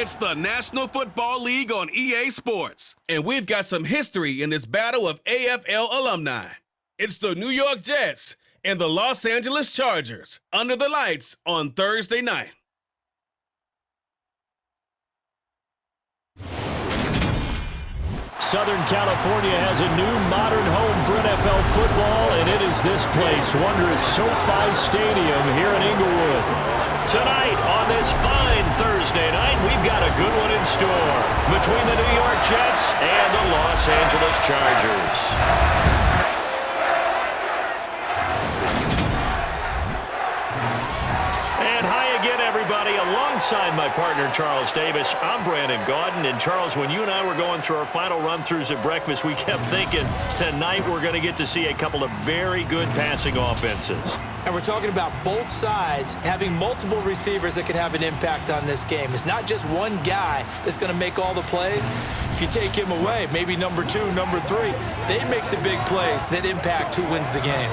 It's the National Football League on EA Sports, and we've got some history in this battle of AFL alumni. It's the New York Jets and the Los Angeles Chargers under the lights on Thursday night. Southern California has a new modern home for NFL football, and it is this place, wondrous SoFi Stadium here in Inglewood. Tonight, on this fine Thursday night, we've got a good one in store between the New York Jets and the Los Angeles Chargers. Everybody, alongside my partner Charles Davis, I'm Brandon Gaudin. And Charles, when you and I were going through our final run-throughs at breakfast, we kept thinking tonight we're going to get to see a couple of very good passing offenses. And we're talking about both sides having multiple receivers that can have an impact on this game. It's not just one guy that's going to make all the plays. If you take him away, maybe number 2, number 3, they make the big plays that impact who wins the game.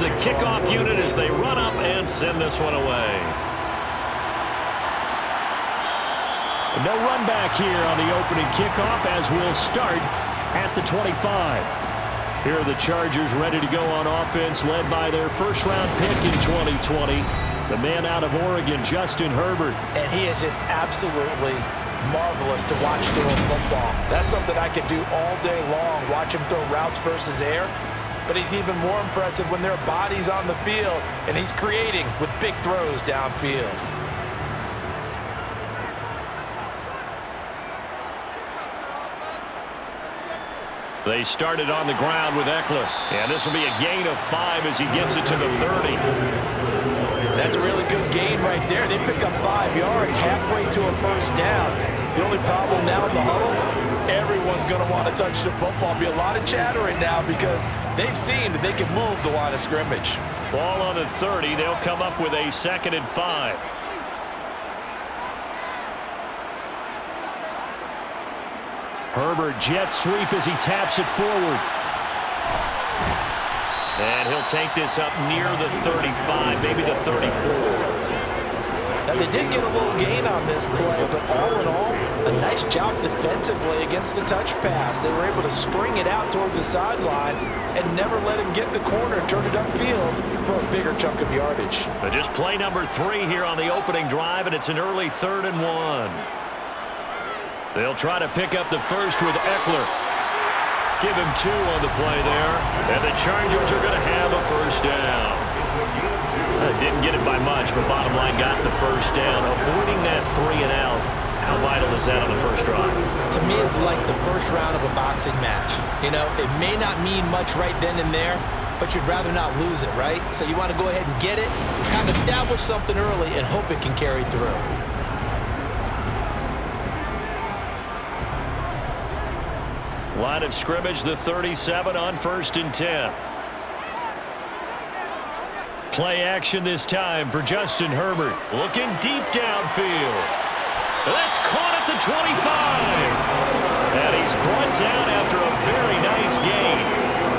The kickoff unit as they run up and send this one away. No run back here on the opening kickoff as we'll start at the 25. Here are the Chargers ready to go on offense, led by their first-round pick in 2020, the man out of Oregon, Justin Herbert. And he is just absolutely marvelous to watch throwing football. That's something I could do all day long, watch him throw routes versus air. But he's even more impressive when there are bodies on the field, and he's creating with big throws downfield. They started on the ground with Eckler, and this will be a gain of 5 as he gets it to the 30. That's a really good gain right there. They pick up 5 yards halfway to a first down. The only problem now in the huddle, everyone's going to want to touch the football. Be a lot of chattering now because they've seen that they can move the line of scrimmage. Ball on the 30. They'll come up with a 2nd and 5. Herbert jet sweep as he taps it forward. And he'll take this up near the 35, maybe the 34. Now, they did get a little gain on this play, but all in all, a nice job defensively against the touch pass. They were able to string it out towards the sideline and never let him get the corner and turn it upfield for a bigger chunk of yardage. But just play number 3 here on the opening drive, and it's an early 3rd and 1. They'll try to pick up the first with Eckler. Give him 2 on the play there, and the Chargers are going to have a first down. Didn't get it by much, but bottom line got the first down. Avoiding that 3 and out. How vital is that on the first drive? To me, it's like the first round of a boxing match. You know, it may not mean much right then and there, but you'd rather not lose it, right? So you want to go ahead and get it, kind of establish something early, and hope it can carry through. Line of scrimmage, the 37 on 1st and 10. Play action this time for Justin Herbert. Looking deep downfield. That's caught at the 25. And he's brought down after a very nice gain.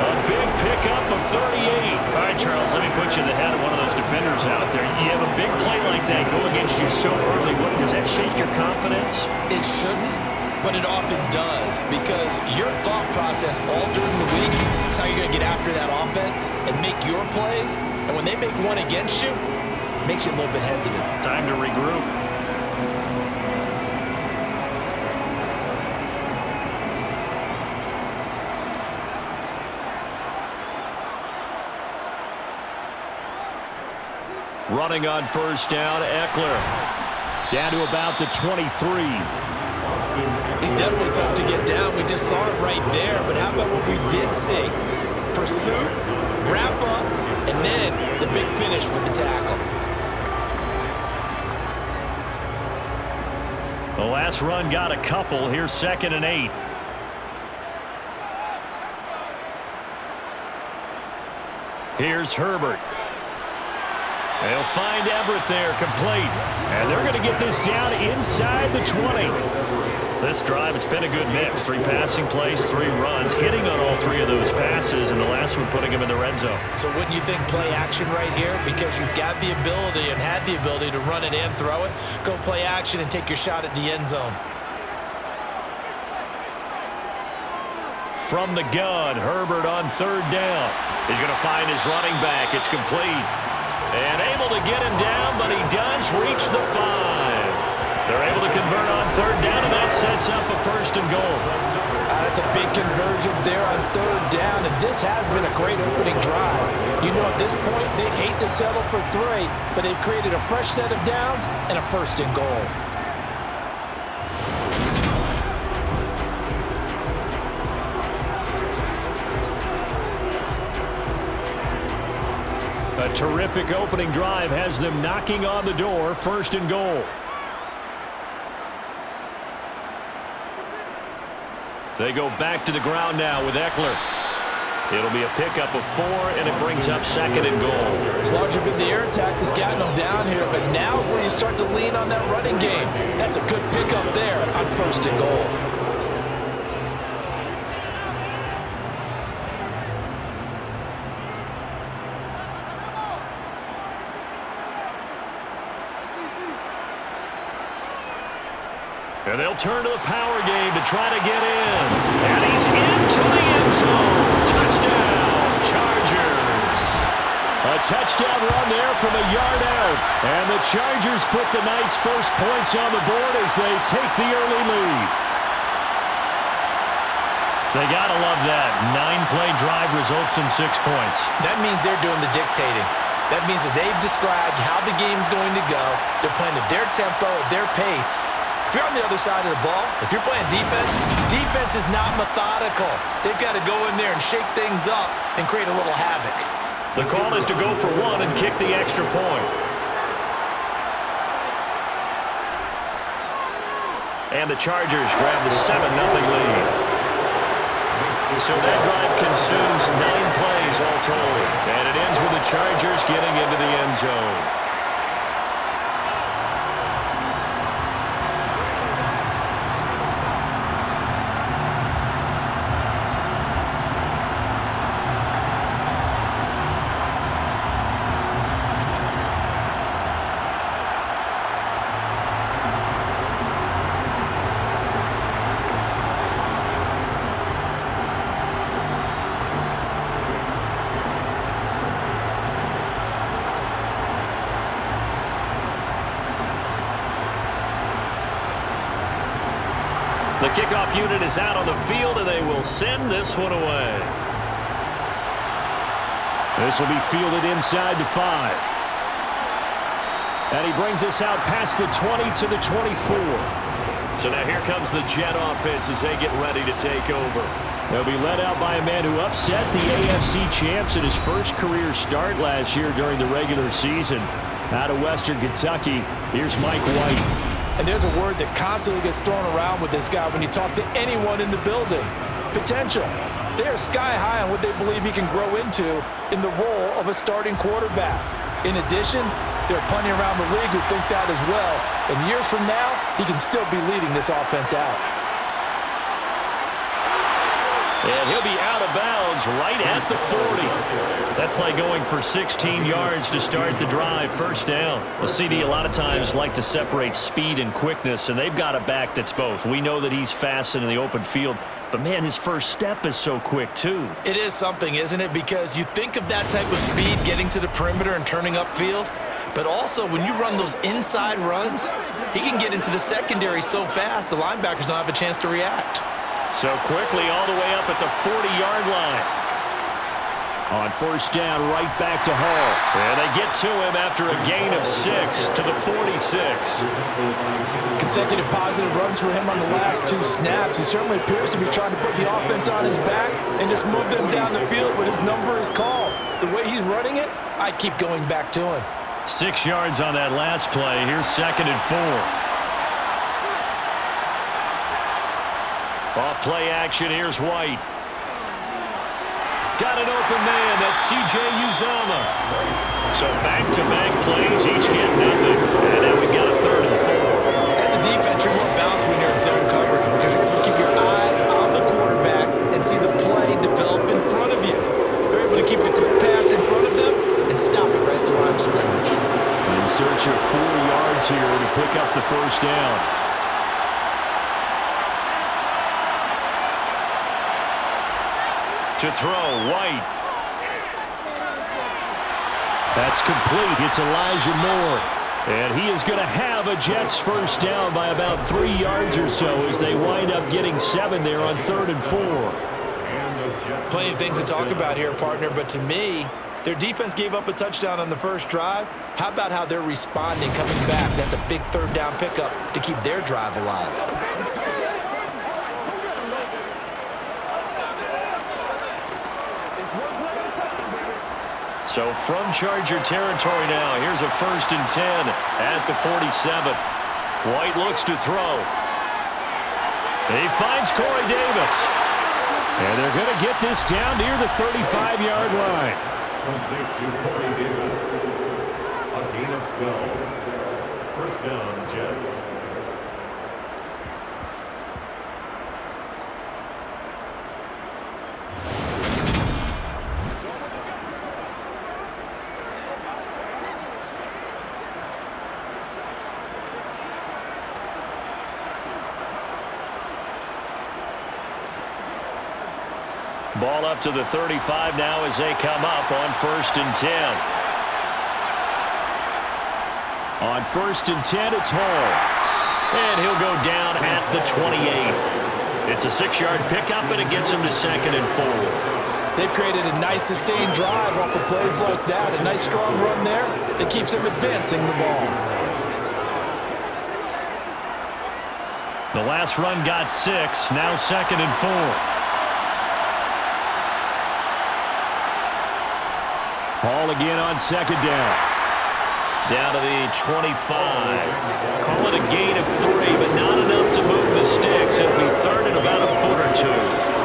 A big pickup of 38. All right, Charles, let me put you in the head of one of those defenders out there. You have a big play like that go against you so early. What, does that shake your confidence? It shouldn't, but it often does, because your thought process all during the week is how you're going to get after that offense and make your plays. And when they make one against you, it makes you a little bit hesitant. Time to regroup. Running on first down, Eckler. Down to about the 23. He's definitely tough to get down. We just saw it right there. But how about what we did see? Pursuit, wrap up, and then the big finish with the tackle. The last run got a couple. Here's 2nd and 8. Here's Herbert. They'll find Everett there, complete. And they're going to get this down inside the 20. This drive, it's been a good mix. 3 passing plays, 3 runs, hitting on all 3 of those passes, and the last one putting him in the red zone. So wouldn't you think play action right here? Because you've got the ability and had the ability to run it and throw it. Go play action and take your shot at the end zone. From the gun, Herbert on 3rd down. He's going to find his running back. It's complete. And able to get him down, but he does reach the 5. They're able to convert on 3rd down, and that sets up a 1st and goal. That's a big conversion there on 3rd down, and this has been a great opening drive. You know, at this point, they'd hate to settle for 3, but they've created a fresh set of downs and a 1st and goal. A terrific opening drive has them knocking on the door, 1st and goal. They go back to the ground now with Eckler. It'll be a pickup of 4, and it brings up 2nd and goal. As large as the air attack has gotten them down here, but now is where you start to lean on that running game. That's a good pickup there on 1st and goal. And they'll turn to the power game to try to get in. And he's into the end zone. Touchdown, Chargers. A touchdown run there from a yard out. And the Chargers put the night's first points on the board as they take the early lead. They got to love that. 9-play drive results in 6 points. That means they're doing the dictating. That means that they've described how the game's going to go. They're playing at their tempo, at their pace. If you're on the other side of the ball, if you're playing defense, defense is not methodical. They've got to go in there and shake things up and create a little havoc. The call is to go for 1 and kick the extra point. And the Chargers grab the 7-0 lead. So that drive consumes 9 plays all told. And it ends with the Chargers getting into the end zone. The kickoff unit is out on the field, and they will send this one away. This will be fielded inside the 5. And he brings us out past the 20 to the 24. So now here comes the Jet offense as they get ready to take over. They'll be led out by a man who upset the AFC champs in his first career start last year during the regular season. Out of Western Kentucky, here's Mike White. And there's a word that constantly gets thrown around with this guy when you talk to anyone in the building. Potential. They're sky high on what they believe he can grow into in the role of a starting quarterback. In addition, there are plenty around the league who think that as well. And years from now, he can still be leading this offense out. And he'll be out of bounds right at the 40. That play going for 16 yards to start the drive, 1st down. The CD a lot of times like to separate speed and quickness, and they've got a back that's both. We know that he's fast in the open field, but man, his first step is so quick too. It is something, isn't it? Because you think of that type of speed getting to the perimeter and turning upfield, but also when you run those inside runs, he can get into the secondary so fast the linebackers don't have a chance to react. So quickly all the way up at the 40-yard line. On first down, right back to Hall. And they get to him after a gain of 6 to the 46. Consecutive positive runs for him on the last 2 snaps. He certainly appears to be trying to put the offense on his back and just move them down the field when his number is called. The way he's running it, I keep going back to him. 6 yards on that last play. Here's 2nd and 4. Off play action, here's White. Got an open man, that's C.J. Uzomah. So back-to-back plays, each get nothing. And now we've got a 3rd and 4. As a defense, you're more balanced when you're in zone coverage because you're able to keep your eyes on the quarterback and see the play develop in front of you. They're able to keep the quick pass in front of them and stop it right at the line of scrimmage. In search of 4 yards here to pick up the first down. To throw, White. That's complete. It's Elijah Moore. And he is going to have a Jets first down by about 3 yards or so as they wind up getting 7 there on 3rd and 4. Plenty of things to talk about here, partner, but to me, their defense gave up a touchdown on the first drive. How about how they're responding, coming back? That's a big 3rd down pickup to keep their drive alive. So from Charger territory now, here's a 1st and 10 at the 47. White looks to throw. He finds Corey Davis. And they're going to get this down near the 35-yard line. Complete to Corey Davis. A gain of 12. First down, Jets. Ball up to the 35 now as they come up on 1st and 10. On 1st and 10, it's Hall. And he'll go down at the 28. It's a 6-yard pickup, and it gets him to 2nd and 4. They've created a nice sustained drive off of plays like that. A nice strong run there that keeps them advancing the ball. The last run got 6, now 2nd and 4. Hall again on 2nd down. Down to the 25. Call it a gain of 3, but not enough to move the sticks. It'll be 3rd and about a foot or 2.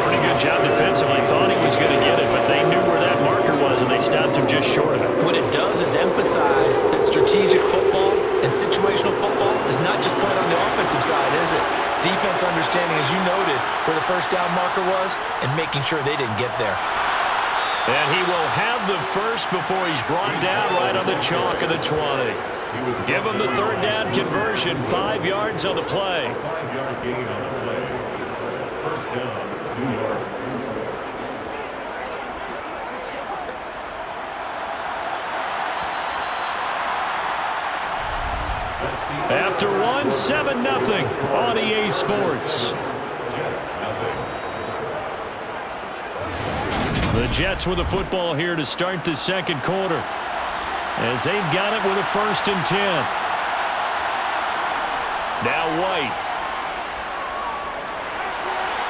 Pretty good job defensively. Thought he was going to get it, but they knew where that marker was, and they stopped him just short of it. What it does is emphasize that strategic football and situational football is not just played on the offensive side, is it? Defense understanding, as you noted, where the first down marker was and making sure they didn't get there. And he will have the first before he's brought down right on the chalk of the 20. Give him the 3rd down conversion, 5 yards on the play. 5-yard gain on the play. First down, New York. After one, 7-0 on EA Sports. The Jets with the football here to start the 2nd quarter, as they've got it with a 1st and 10. Now White.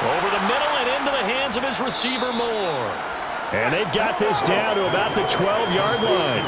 Over the middle and into the hands of his receiver Moore. And they've got this down to about the 12-yard line.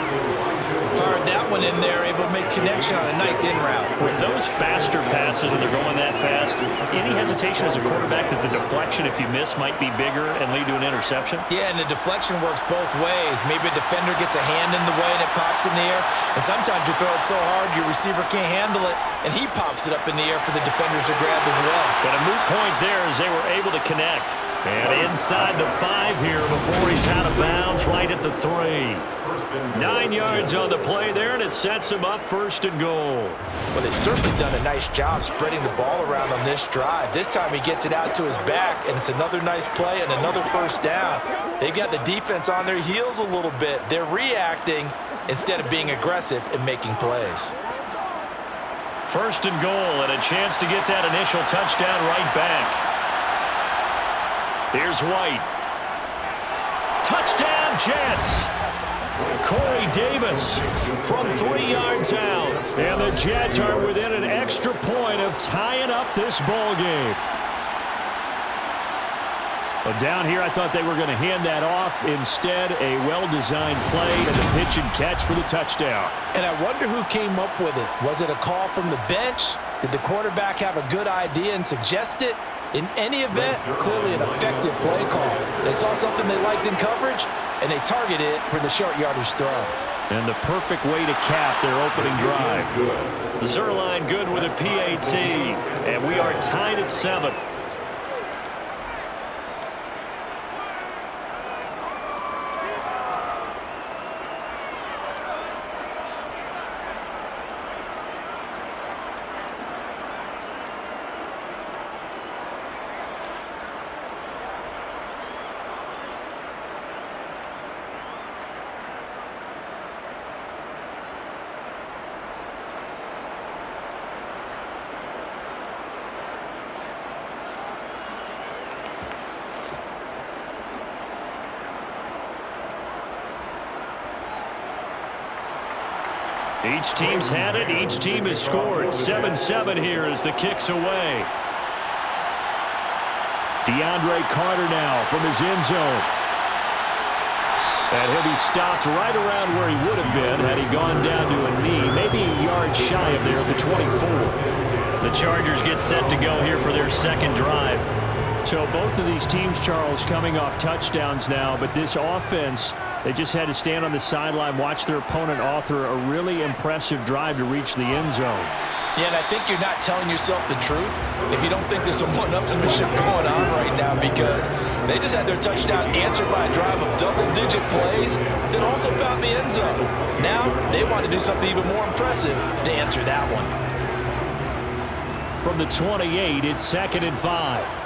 Fired that one in there, able to make connection on a nice in route. With those faster passes, and they're going that fast, any hesitation as a quarterback that the deflection, if you miss, might be bigger and lead to an interception? Yeah, and the deflection works both ways. Maybe a defender gets a hand in the way and it pops in the air, and sometimes you throw it so hard your receiver can't handle it, and he pops it up in the air for the defenders to grab as well. But a moot point there as they were able to connect. And inside the 5 here before he's out of bounds, right at the 3. 9 yards on the play there, and it sets him up 1st and goal. Well, they've certainly done a nice job spreading the ball around on this drive. This time he gets it out to his back, and it's another nice play and another 1st down. They've got the defense on their heels a little bit. They're reacting instead of being aggressive and making plays. 1st and goal, and a chance to get that initial touchdown right back. Here's White. Touchdown, Jets. Corey Davis from 3 yards out. And the Jets are within an extra point of tying up this ball game. Well, down here, I thought they were going to hand that off. Instead, a well-designed play and the pitch and catch for the touchdown. And I wonder who came up with it. Was it a call from the bench? Did the quarterback have a good idea and suggest it? In any event, clearly an effective play call. They saw something they liked in coverage, and they targeted it for the short yardage throw. And the perfect way to cap their opening drive. Zerline good with a PAT, and we are tied at 7. Each team's had it. Each team has scored. 7-7 here as the kick's away. DeAndre Carter now from his end zone. And he'll be stopped right around where he would have been had he gone down to a knee. Maybe a yard shy of there at the 24. The Chargers get set to go here for their second drive. So both of these teams, Charles, coming off touchdowns now, but this offense, they just had to stand on the sideline, watch their opponent author a really impressive drive to reach the end zone. Yeah, and I think you're not telling yourself the truth if you don't think there's some one-upsmanship going on right now, because they just had their touchdown answered by a drive of double-digit plays that also found the end zone. Now they want to do something even more impressive to answer that one. From the 28, it's 2nd and 5.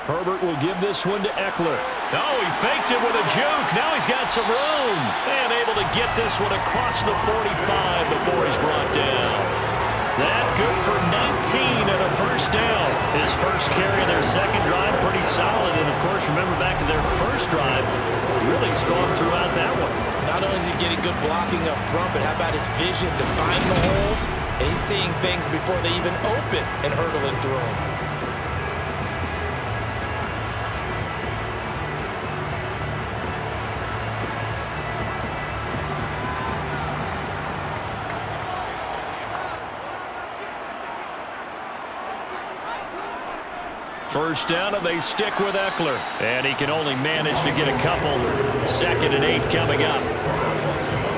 Herbert will give this one to Eckler. Oh, he faked it with a juke. Now he's got some room. And able to get this one across the 45 before he's brought down. That good for 19 and a first down. His first carry of their second drive, pretty solid. And, of course, remember back in their first drive, really strong throughout that one. Not only is he getting good blocking up front, but how about his vision to find the holes? And he's seeing things before they even open and hurdling through them. First down, and they stick with Eckler. And he can only manage to get a couple. 2nd and 8 coming up.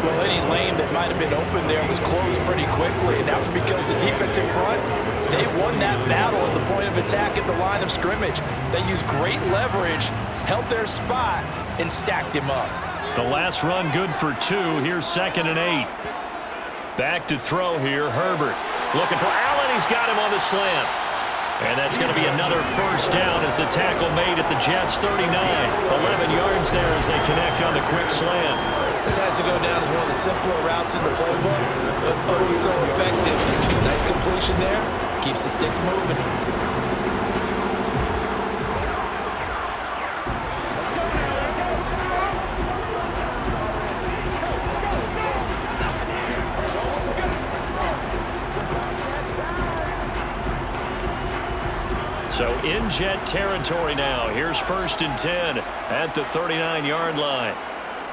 Well, any lane that might have been open there was closed pretty quickly, and that was because the defensive front, they won that battle at the point of attack at the line of scrimmage. They used great leverage, held their spot, and stacked him up. The last run good for 2. Here's 2nd and 8. Back to throw here, Herbert. Looking for Allen. He's got him on the slant. And that's going to be another first down as the tackle made at the Jets' 39. 11 yards there as they connect on the quick slant. This has to go down as one of the simpler routes in the playbook, but oh so effective. Nice completion there. Keeps the sticks moving. So in Jet territory now. Here's 1st and 10 at the 39-yard line.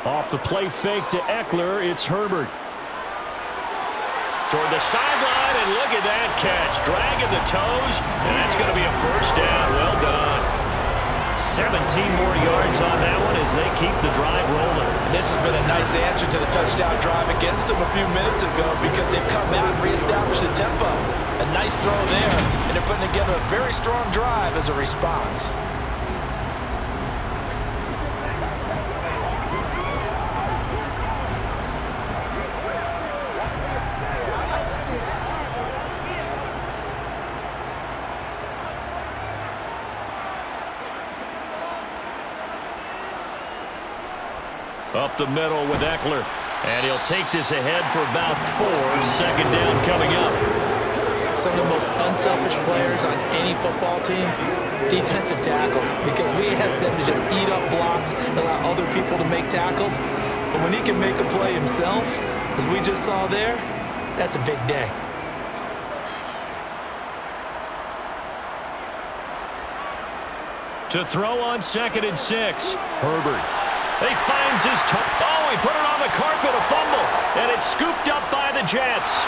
Off the play fake to Eckler, it's Herbert. Toward the sideline, and look at that catch. Dragging the toes, and that's going to be a first down. Well done. 17 more yards on that one as they keep the drive rolling. And this has been a nice answer to the touchdown drive against them a few minutes ago, because they've come out and reestablished the tempo. A nice throw there, and they're putting together a very strong drive as a response. Up the middle with Eckler. And he'll take this ahead for about 4. 2nd down coming up. some of the most unselfish players on any football team? Defensive tackles, because we ask them to just eat up blocks and allow other people to make tackles. But when he can make a play himself, as we just saw there, that's a big day. To throw on 2nd and 6. Herbert. He finds his toe. Oh, he put it on the carpet, a fumble. And it's scooped up by the Jets.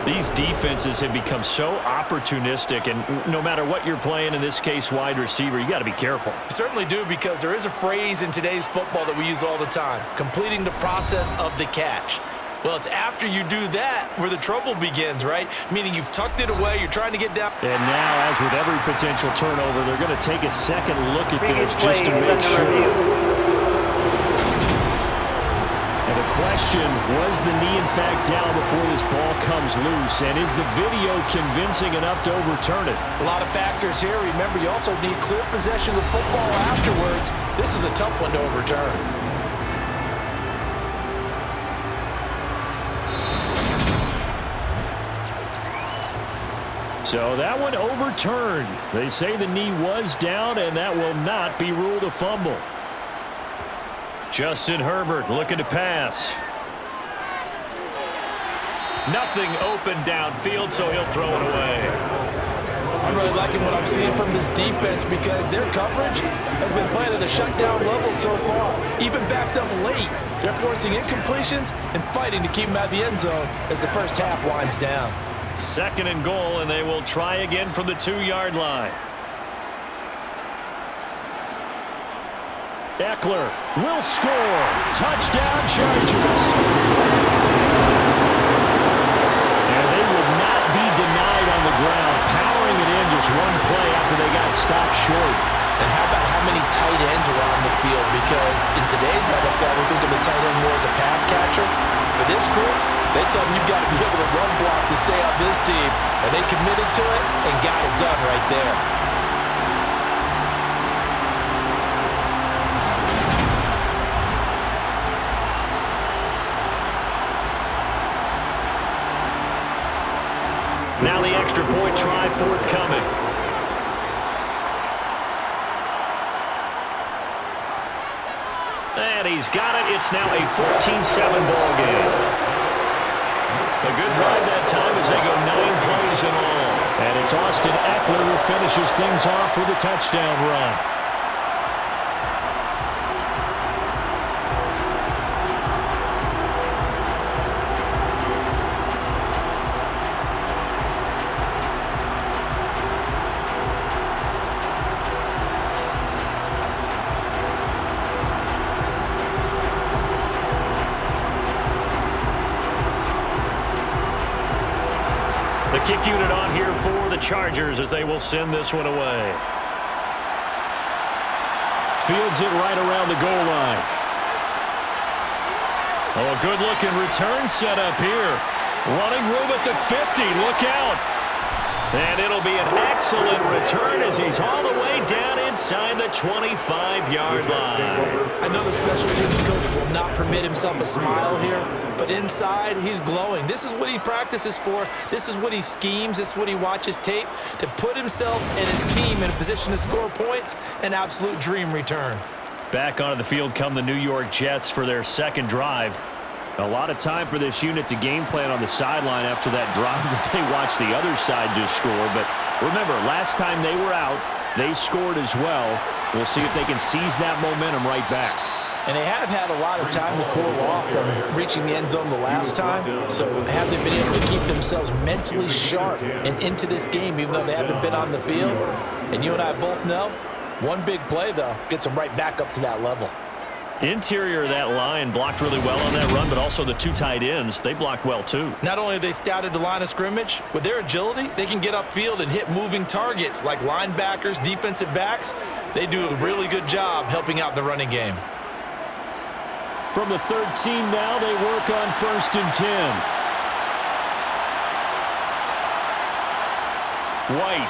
These defenses have become so opportunistic, and no matter what you're playing, in this case wide receiver, you got to be careful. You certainly do, because there is a phrase in today's football that we use all the time: completing the process of the catch. Well, it's after you do that where the trouble begins, right? Meaning you've tucked it away, you're trying to get down. And now, as with every potential turnover, they're going to take a second look at this just to make sure. And the question, was the knee in fact down before this ball comes loose? And is the video convincing enough to overturn it? A lot of factors here. Remember, you also need clear possession of the football afterwards. This is a tough one to overturn. So that one overturned. They say the knee was down, and that will not be ruled a fumble. Justin Herbert looking to pass. Nothing open downfield, so he'll throw it away. I'm really liking what I'm seeing from this defense, because their coverage has been playing at a shutdown level so far. Even backed up late, they're forcing incompletions and fighting to keep them out of the end zone as the first half winds down. 2nd and goal, and they will try again from the 2-yard line. Eckler will score. Touchdown, Chargers. And they would not be denied on the ground, powering it in just one play after they got stopped short. And how about how many tight ends are on the field? Because in today's NFL, we think of the tight end more as a pass catcher. For this group, they tell them you've got to be able to run block to stay on this team. And they committed to it and got it done right there. Now the extra point try forthcoming. And he's got it. It's now a 14-7 ball game. A good drive that time as they go 9 plays in all. And it's Austin Eckler who finishes things off with a touchdown run. The kick unit on here for the Chargers as they will send this one away. Fields it right around the goal line. Oh, a good-looking return set up here. Running room at the 50. Look out. And it'll be an excellent return as he's all the way down inside the 25-yard line. I know the special teams coach will not permit himself a smile here, but inside, he's glowing. This is what he practices for. This is what he schemes. This is what he watches tape to put himself and his team in a position to score points. An absolute dream return. Back onto the field come the New York Jets for their second drive. A lot of time for this unit to game plan on the sideline after that drive that they watched the other side just score. But remember, last time they were out, they scored as well. We'll see if they can seize that momentum right back. And they have had a lot of time to cool off from reaching the end zone the last time. So have they been able to keep themselves mentally sharp and into this game, even though they haven't been on the field? And you and I both know, one big play, though, gets them right back up to that level. Interior of that line blocked really well on that run, but also the 2 tight ends, they blocked well too. Not only have they scouted the line of scrimmage, with their agility, they can get upfield and hit moving targets like linebackers, defensive backs. They do a really good job helping out the running game. From the 13 now, they work on 1st and 10. White.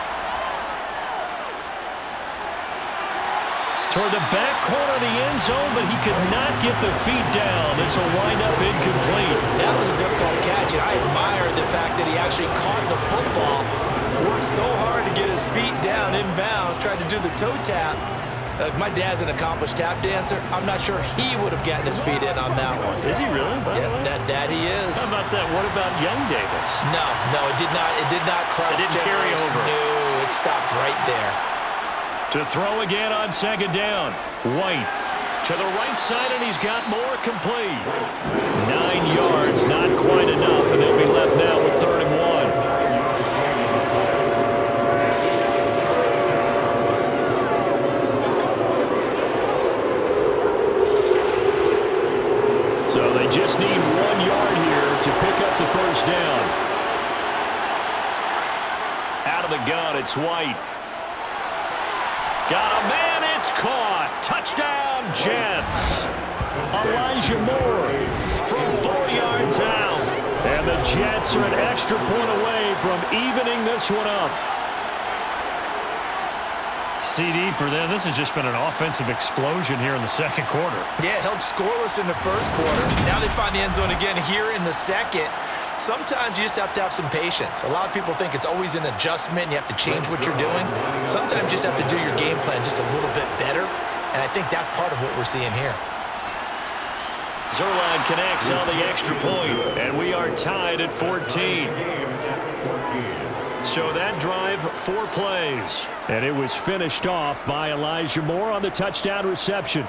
Toward the back corner of the end zone, but he could not get the feet down. This will wind up incomplete. That was a difficult catch, and I admire the fact that he actually caught the football, worked so hard to get his feet down inbounds, tried to do the toe tap. My dad's an accomplished tap dancer. I'm not sure he would have gotten his feet in on that one. Is he really? Yeah, that he is. How about that? What about young Davis? No, it did not. It did not cross. It didn't carry over. No, it stopped right there. To throw again on second down. White to the right side, and he's got more complete. 9 yards, not quite enough, and they'll be left now with 3rd and 1. So they just need 1 yard here to pick up the first down. Out of the gun, it's White. Got a man, it's caught. Touchdown, Jets. Elijah Moore from 4 yards out. And the Jets are an extra point away from evening this one up. CD for them. This has just been an offensive explosion here in the second quarter. Yeah, held scoreless in the first quarter. Now they find the end zone again here in the second. Sometimes you just have to have some patience. A lot of people think it's always an adjustment. You have to change what you're doing. Sometimes you just have to do your game plan just a little bit better. And I think that's part of what we're seeing here. Zerline connects on the extra point, and we are tied at 14. So that drive, 4 plays. And it was finished off by Elijah Moore on the touchdown reception.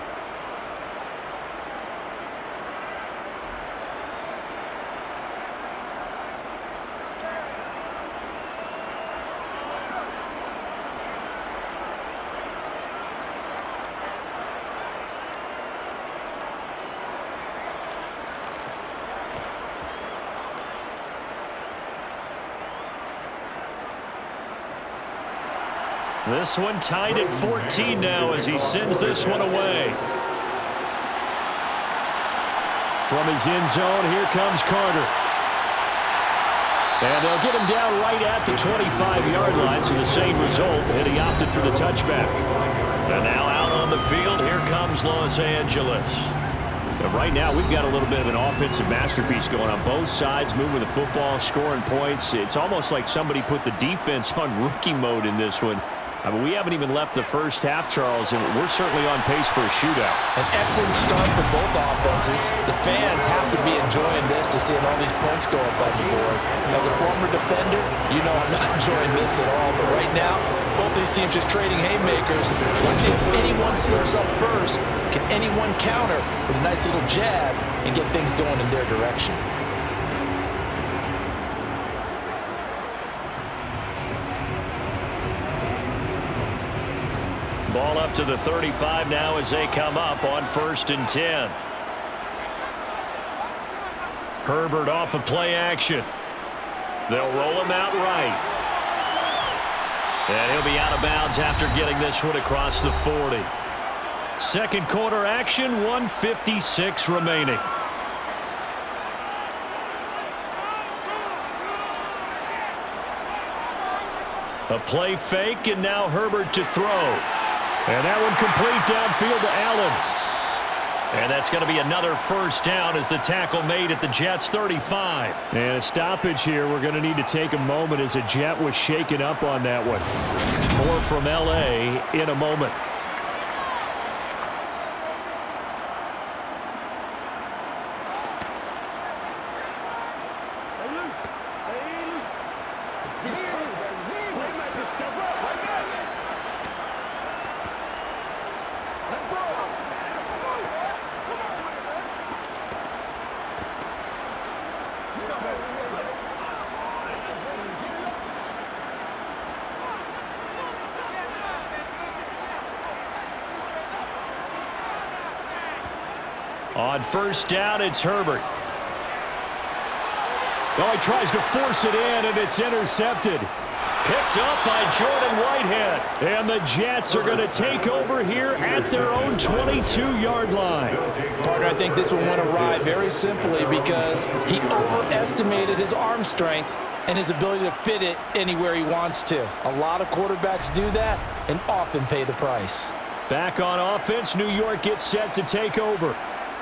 This one tied at 14 now as he sends this one away. From his end zone, here comes Carter. And they'll get him down right at the 25-yard line, so the same result, and he opted for the touchback. And now out on the field, here comes Los Angeles. But right now, we've got a little bit of an offensive masterpiece going on both sides, moving the football, scoring points. It's almost like somebody put the defense on rookie mode in this one. I mean, we haven't even left the first half, Charles, and we're certainly on pace for a shootout. An excellent start for both offenses. The fans have to be enjoying this to seeing all these points go up on the board. As a former defender, you know I'm not enjoying this at all. But right now, both these teams just trading haymakers. Let's see if anyone slips up first. Can anyone counter with a nice little jab and get things going in their direction? Ball up to the 35 now as they come up on 1st and 10. Herbert off of play action. They'll roll him out right. And he'll be out of bounds after getting this one across the 40. Second quarter action, 1:56 remaining. A play fake, and now Herbert to throw. And that one complete downfield to Allen. And that's going to be another first down as the tackle made at the Jets' 35. And a stoppage here. We're going to need to take a moment as a Jet was shaken up on that one. More from L.A. in a moment. On first down, it's Herbert. Oh, he tries to force it in, and it's intercepted. Picked up by Jordan Whitehead. And the Jets are going to take over here at their own 22-yard line. Partner, I think this one went awry very simply because he overestimated his arm strength and his ability to fit it anywhere he wants to. A lot of quarterbacks do that and often pay the price. Back on offense, New York gets set to take over.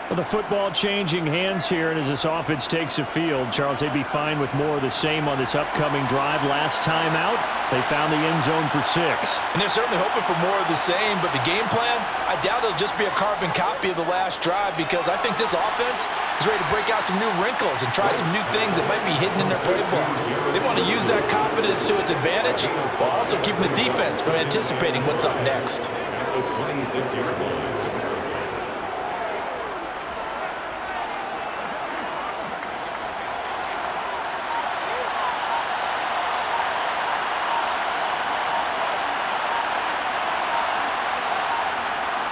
Well, the football changing hands here, and as this offense takes the field, Charles, they'd be fine with more of the same on this upcoming drive. Last time out, they found the end zone for 6. And they're certainly hoping for more of the same, but the game plan, I doubt it'll just be a carbon copy of the last drive, because I think this offense is ready to break out some new wrinkles and try some new things that might be hidden in their playbook. They want to use that confidence to its advantage, while also keeping the defense from anticipating what's up next. At the 26-yard line.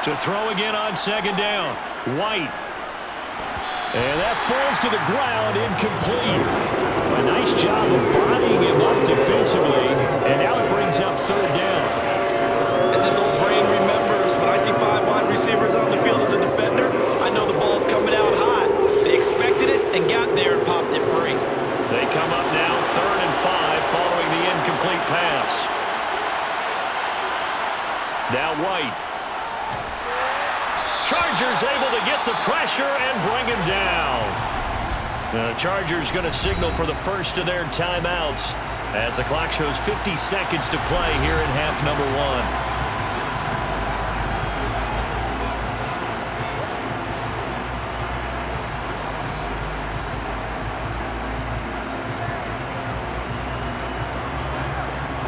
To throw again on second down. White. And that falls to the ground, incomplete. A nice job of bodying him up defensively, and now it brings up third down. As his old brain remembers, when I see 5 wide receivers on the field as a defender, I know the ball's coming out hot. They expected it and got there and popped it free. They come up now, 3rd and 5, following the incomplete pass. Now White. Chargers able to get the pressure and bring him down. The Chargers going to signal for the first of their timeouts as the clock shows 50 seconds to play here in half number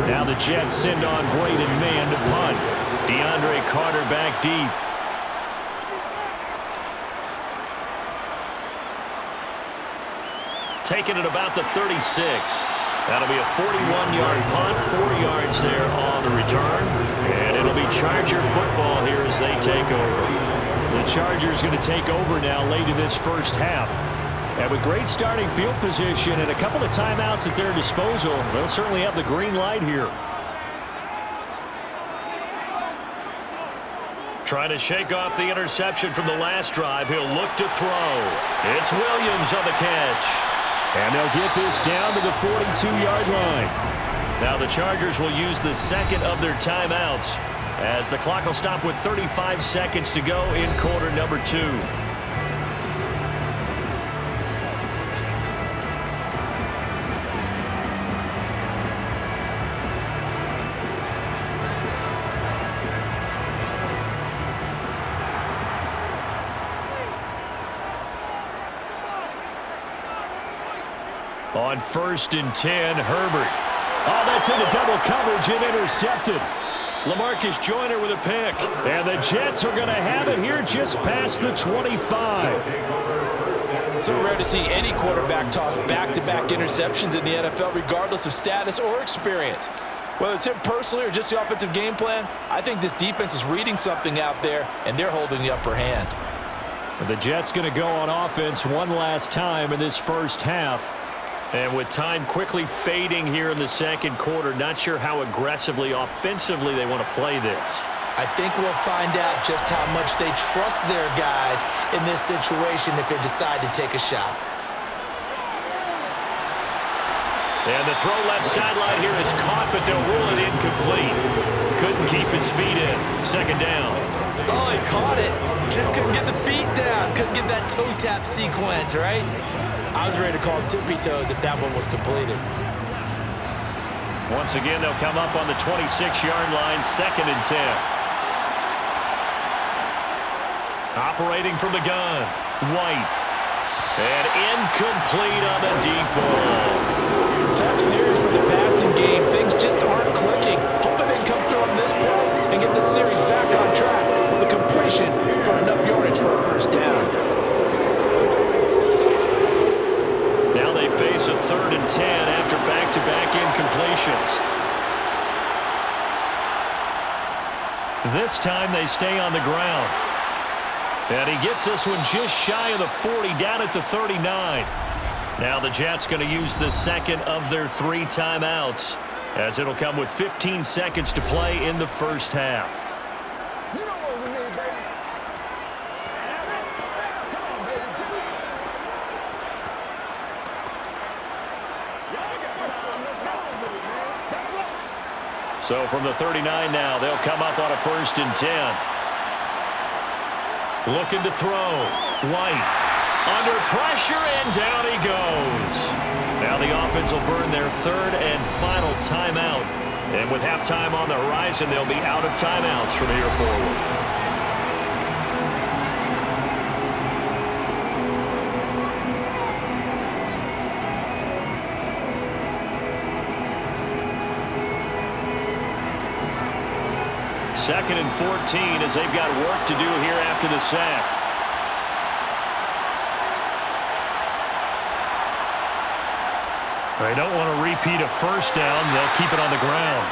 1. Now the Jets send on Braden Mann to punt. DeAndre Carter back deep. Taking it about the 36. That'll be a 41-yard punt, 4 yards there on the return. And it'll be Charger football here as they take over. The Chargers going to take over now late in this first half. And with great starting field position and a couple of timeouts at their disposal, they'll certainly have the green light here. Trying to shake off the interception from the last drive. He'll look to throw. It's Williams on the catch. And they'll get this down to the 42-yard line. Now the Chargers will use the second of their timeouts as the clock will stop with 35 seconds to go in quarter number 2. On 1st and 10, Herbert. Oh, that's into double coverage and intercepted. LaMarcus Joyner with a pick. And the Jets are going to have it here just past the 25. So rare to see any quarterback toss back-to-back interceptions in the NFL, regardless of status or experience. Whether it's him personally or just the offensive game plan, I think this defense is reading something out there, and they're holding the upper hand. The Jets going to go on offense one last time in this first half. And with time quickly fading here in the second quarter, not sure how aggressively, offensively they want to play this. I think we'll find out just how much they trust their guys in this situation if they decide to take a shot. And the throw left sideline here is caught, but they'll rule it incomplete. Couldn't keep his feet in. Second down. Oh, he caught it. Just couldn't get the feet down. Couldn't get that toe tap sequence, right? I was ready to call him tippy toes if that one was completed. Once again, they'll come up on the 26-yard line, 2nd and 10. Operating from the gun, White. And incomplete on the deep ball. Tough series for the passing game. Things just aren't clicking. Hoping they can come through on this play and get this series back on track with a completion for enough yardage for a first down. Now they face a 3rd and 10 after back-to-back incompletions. This time they stay on the ground. And he gets this one just shy of the 40, down at the 39. Now the Jets going to use the second of their 3 timeouts, as it'll come with 15 seconds to play in the first half. So from the 39 now, they'll come up on a 1st and 10. Looking to throw. White. Under pressure, and down he goes. Now the offense will burn their third and final timeout. And with halftime on the horizon, they'll be out of timeouts from here forward. Second and 14 as they've got work to do here after the sack. They don't want to repeat a first down. They'll keep it on the ground.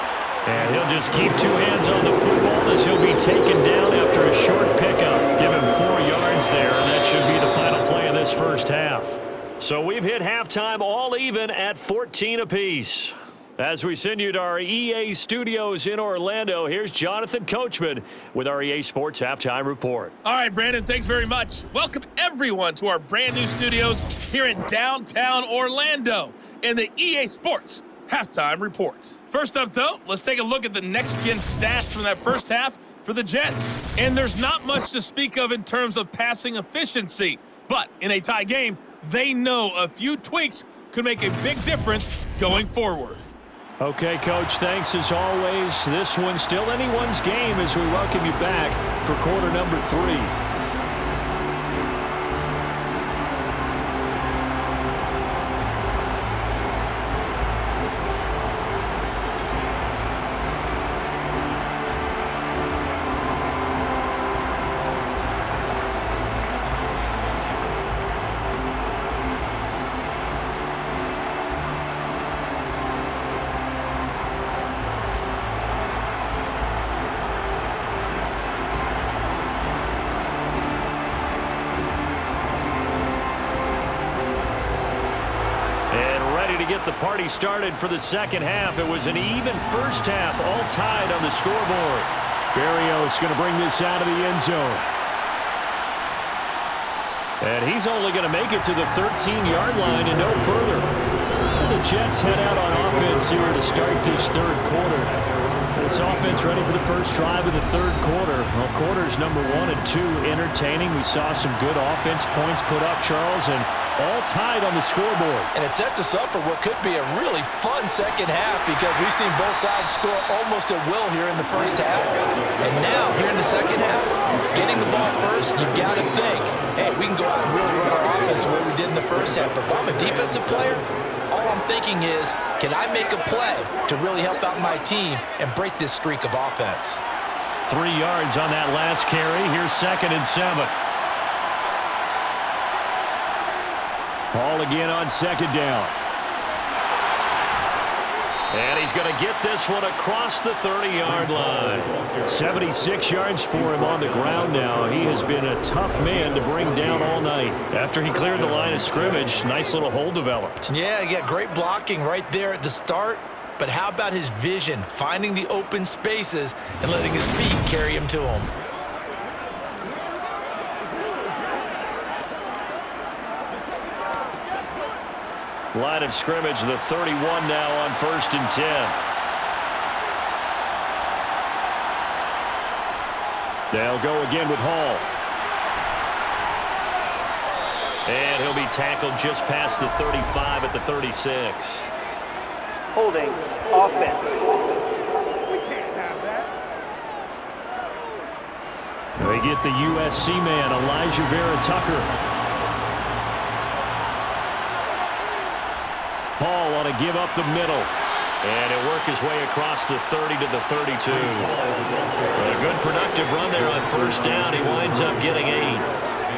And he'll just keep two hands on the football as he'll be taken down after a short pickup. Give him 4 yards there, and that should be the final play of this first half. So we've hit halftime all even at 14 apiece. As we send you to our EA studios in Orlando, here's Jonathan Coachman with our EA Sports Halftime Report. All right, Brandon, thanks very much. Welcome, everyone, to our brand-new studios here in downtown Orlando in the EA Sports Halftime Report. First up, though, let's take a look at the next-gen stats from that first half for the Jets. And there's not much to speak of in terms of passing efficiency. But in a tie game, they know a few tweaks could make a big difference going forward. Okay, Coach, thanks as always. This one's still anyone's game as we welcome you back for quarter number 3. Get the party started for the second half. It was an even first half, all tied on the scoreboard. Brio is going to bring this out of the end zone. And he's only going to make it to the 13-yard line and no further. The Jets head out on offense here to start this third quarter. This offense ready for the first drive of the third quarter. Well, quarters number 1 and 2 entertaining. We saw some good offense points put up, Charles, and all tied on the scoreboard. And it sets us up for what could be a really fun second half because we've seen both sides score almost at will here in the first half. And now, here in the second half, getting the ball first, you've got to think, hey, we can go out and really run our offense the way we did in the first half. But if I'm a defensive player, all I'm thinking is, can I make a play to really help out my team and break this streak of offense? 3 yards on that last carry. Here's 2nd and 7. Ball again on 2nd down. And he's going to get this one across the 30-yard line. 76 yards for him on the ground now. He has been a tough man to bring down all night. After he cleared the line of scrimmage, nice little hole developed. Yeah, great blocking right there at the start. But how about his vision, finding the open spaces and letting his feet carry him to him? Line of scrimmage, the 31 now on 1st and 10. They'll go again with Hall. And he'll be tackled just past the 35 at the 36. Holding offense. We can't have that. They get the USC man, Elijah Vera Tucker. Paul on to give up the middle. And he'll work his way across the 30 to the 32. A good productive run there on 1st down. He winds up getting 8.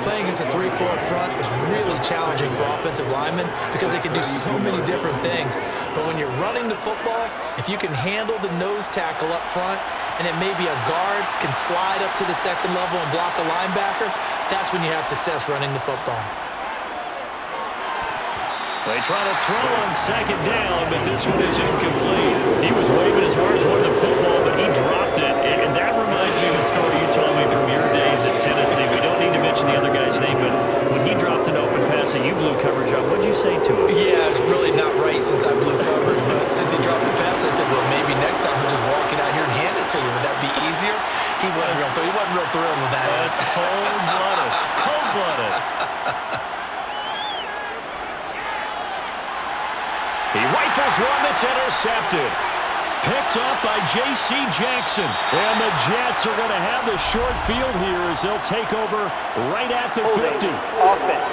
Playing against a 3-4 front is really challenging for offensive linemen because they can do so many different things. But when you're running the football, if you can handle the nose tackle up front, and it may be a guard can slide up to the 2nd level and block a linebacker, that's when you have success running the football. They try to throw on 2nd down, but this one is incomplete. He was waving his arms toward the football, but he dropped it. And that reminds me of the story you told me from your days at Tennessee. We don't need to mention the other guy's name, but when he dropped an open pass and you blew coverage up, what did you say to him? Yeah, it's really not right since I blew coverage, but since he dropped the pass, I said, well, maybe next time he'll just walk it out here and hand it to you. Would that be easier? He wasn't real thrilled with that. That's cold-blooded. Cold-blooded. He rifles one that's intercepted. Picked up by J.C. Jackson. And the Jets are going to have the short field here as they'll take over right at the 50. Offense.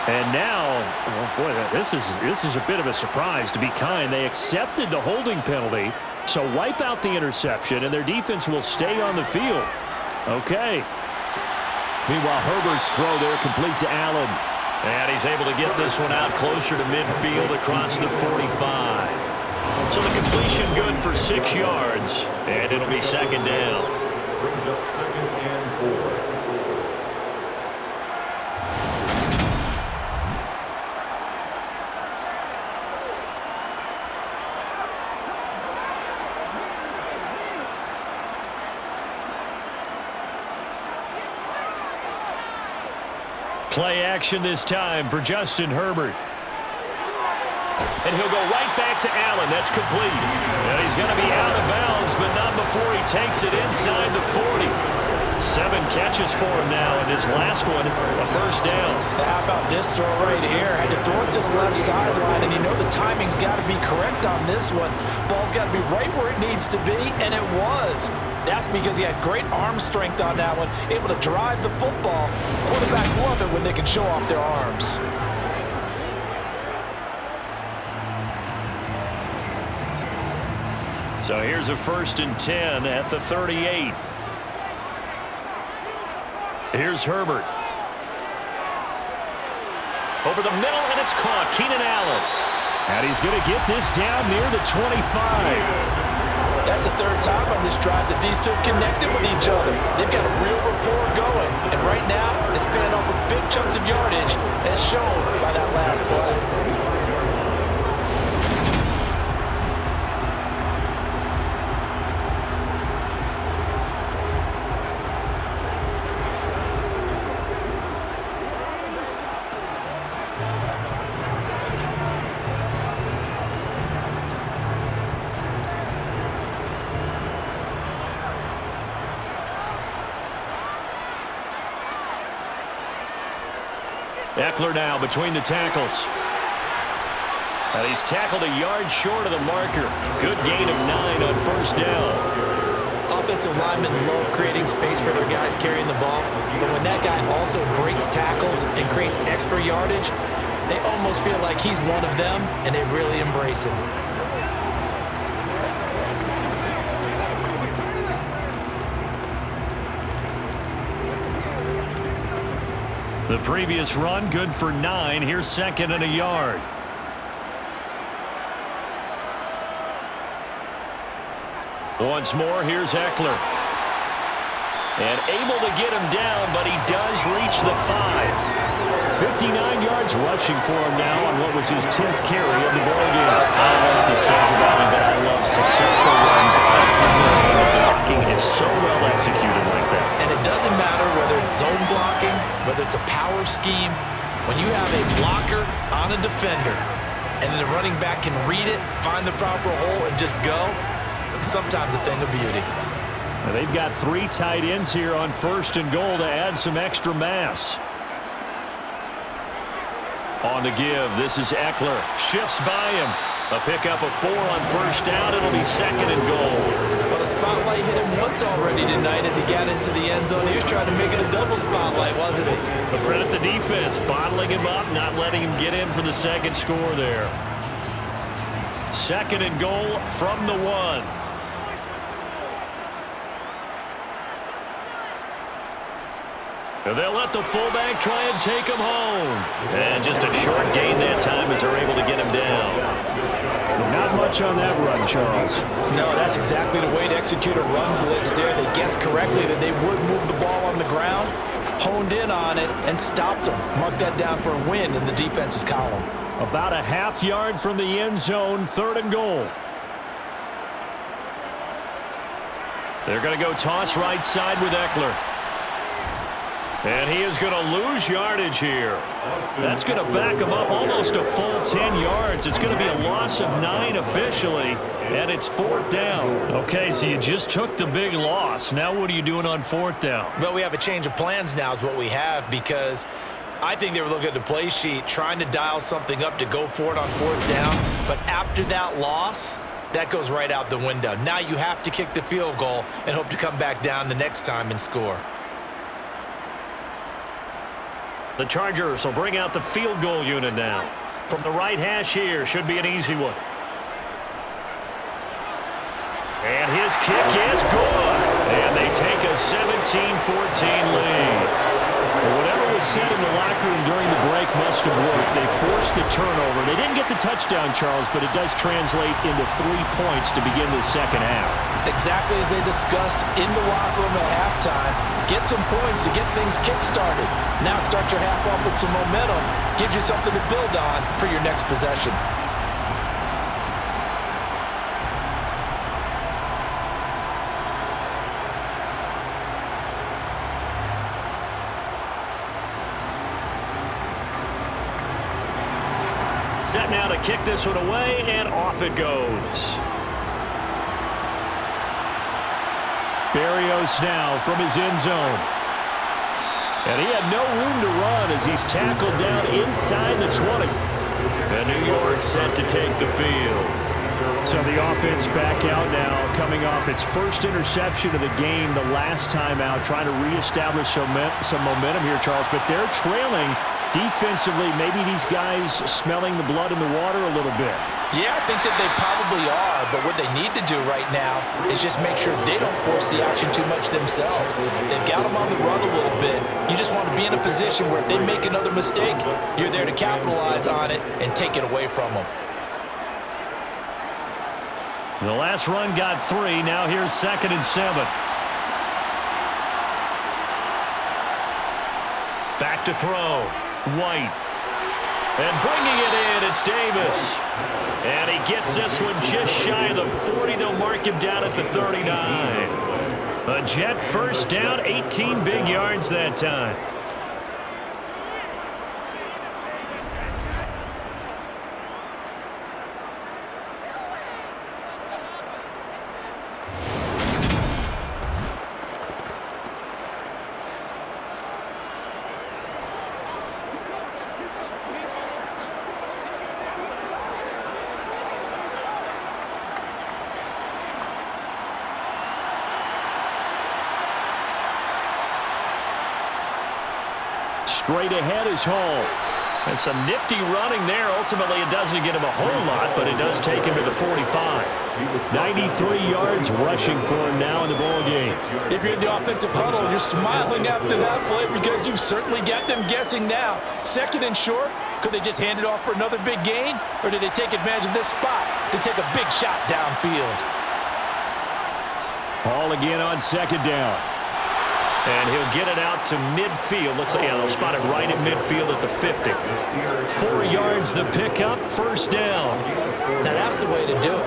And now, oh boy, this is a bit of a surprise, to be kind. They accepted the holding penalty, so wipe out the interception, and their defense will stay on the field. Okay. Meanwhile, Herbert's throw there complete to Allen. And he's able to get this one out closer to midfield across the 45. So the completion good for 6 yards, and it'll be second down. Brings up 2nd and 4. Play action this time for Justin Herbert. And he'll go right back to Allen. That's complete. And he's going to be out of bounds, but not before he takes it inside the 40. 7 catches for him now, and his last one, a first down. How about this throw right here? Had to throw it to the left sideline, and you know the timing's got to be correct on this one. Ball's got to be right where it needs to be, and it was. That's because he had great arm strength on that one, able to drive the football. Quarterbacks love it when they can show off their arms. So here's a 1st and 10 at the 38. Here's Herbert. Over the middle, and it's caught. Keenan Allen. And he's going to get this down near the 25. That's the 3rd time on this drive that these two have connected with each other. They've got a real rapport going. And right now, it's paying off with big chunks of yardage, as shown by that last play. Eckler now between the tackles. And he's tackled a yard short of the marker. Good gain of 9 on first down. Offensive linemen love creating space for their guys carrying the ball, but when that guy also breaks tackles and creates extra yardage, they almost feel like he's one of them, and they really embrace him. The previous run, good for 9. Here's 2nd and a yard. Once more, here's Eckler. And able to get him down, but he does reach the 5. 59 yards rushing for him now on what was his 10th carry of the ball game. I don't know what this says about him, but I love successful runs. The blocking is so well executed like that. And it doesn't matter whether it's zone blocking, whether it's a power scheme. When you have a blocker on a defender, and then the running back can read it, find the proper hole, and just go, sometimes a thing of beauty. Now they've got 3 tight ends here on 1st and goal to add some extra mass. On the give, this is Eckler. Shifts by him. A pickup of 4 on first down. It'll be 2nd and goal. Well, the spotlight hit him once already tonight as he got into the end zone. He was trying to make it a double spotlight, wasn't he? But credit the defense, bottling him up, not letting him get in for the 2nd score there. 2nd and goal from the 1. They'll let the fullback try and take him home. And just a short gain that time as they're able to get him down. Not much on that run, Charles. No, that's exactly the way to execute a run blitz there. They guessed correctly that they would move the ball on the ground, honed in on it, and stopped them. Mark that down for a win in the defense's column. About a half yard from the end zone, 3rd and goal. They're going to go toss right side with Eckler. And he is going to lose yardage here. That's going to back him up almost a full 10 yards. It's going to be a loss of 9 officially, and it's 4th down. Okay, so you just took the big loss. Now what are you doing on 4th down? Well, we have a change of plans now is what we have, because I think they were looking at the play sheet, trying to dial something up to go for it on 4th down. But after that loss, that goes right out the window. Now you have to kick the field goal and hope to come back down the next time and score. The Chargers will bring out the field goal unit now. From the right hash here, should be an easy one. And his kick is good. And they take a 17-14 lead. Whatever was said in the locker room during the break must have worked. They forced the turnover. They didn't get the touchdown, Charles, but it does translate into 3 points to begin the second half. Exactly as they discussed in the locker room at halftime. Get some points to get things kick-started. Now start your half off with some momentum. Gives you something to build on for your next possession. Set now to kick this one away, and off it goes. Barrios now from his end zone. And he had no room to run as he's tackled down inside the 20. And New York set to take the field. So the offense back out now, coming off its first interception of the game the last time out, trying to reestablish some momentum here, Charles. But they're trailing defensively. Maybe these guys smelling the blood in the water a little bit. Yeah, I think that they probably are, but what they need to do right now is just make sure they don't force the action too much themselves. They've got them on the run a little bit. You just want to be in a position where if they make another mistake, you're there to capitalize on it and take it away from them. The last run got 3. Now here's 2nd and 7. Back to throw. White. And bringing it in, it's Davis. And he gets this one just shy of the 40. They'll mark him down at the 39. A Jet first down, 18 big yards that time. Straight ahead is Hall. And some nifty running there. Ultimately, it doesn't get him a whole lot, but it does take him to the 45. 93 yards rushing for him now in the ball game. If you're in the offensive huddle, you're smiling after that play because you've certainly got them guessing now. 2nd and short. Could they just hand it off for another big gain? Or did they take advantage of this spot to take a big shot downfield? Hall again on 2nd down. And he'll get it out to midfield. Looks like, yeah, they'll spot it right at midfield at the 50. 4 yards the pickup, 1st down. Now that's the way to do it.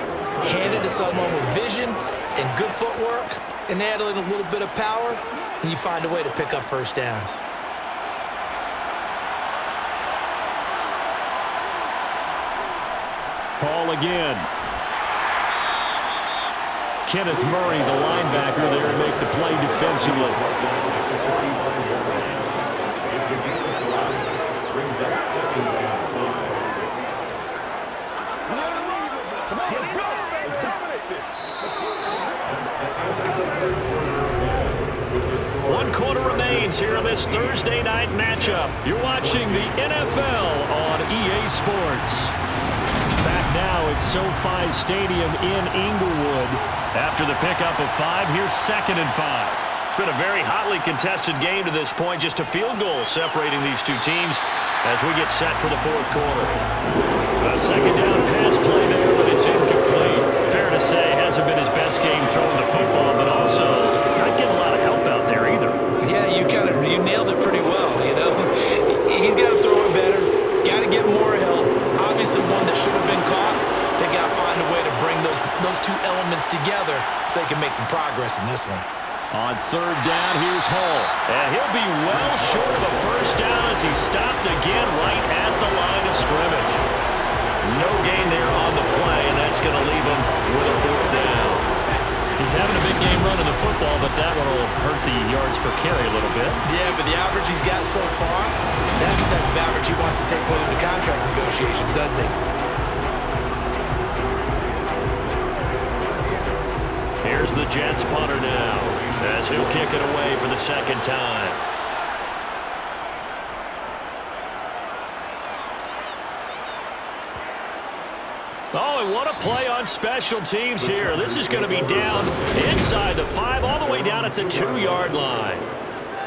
Hand it to someone with vision and good footwork, and add in a little bit of power, and you find a way to pick up 1st downs. Ball again. Kenneth Murray, the linebacker, there to make the play defensively. Brings up 2nd down. One quarter remains here in this Thursday night matchup. You're watching the NFL on EA Sports. Back now at SoFi Stadium in Inglewood. After the pickup of 5, here's 2nd and 5. It's been a very hotly contested game to this point. Just a field goal separating these two teams as we get set for the 4th quarter. A 2nd down pass play there, but it's incomplete. Fair to say, hasn't been his best game throwing the football, but also not getting a lot of help out there either. Yeah, you nailed it pretty well, you know. He's got to throw it better. Got to get more help. Obviously one that should have been caught. They got to find a way to bring those two elements together so they can make some progress in this one. On third down, here's Hull. And he'll be well short of a first down as he's stopped again right at the line of scrimmage. No gain there on the play, and that's going to leave him with a fourth down. He's having a big game running the football, but that one will hurt the yards per carry a little bit. Yeah, but the average he's got so far, that's the type of average he wants to take with him to contract negotiations, doesn't he? Here's the Jets punter now, as he'll kick it away for the second time. Oh, and what a play on special teams here. This is going to be down inside the 5, all the way down at the 2-yard line.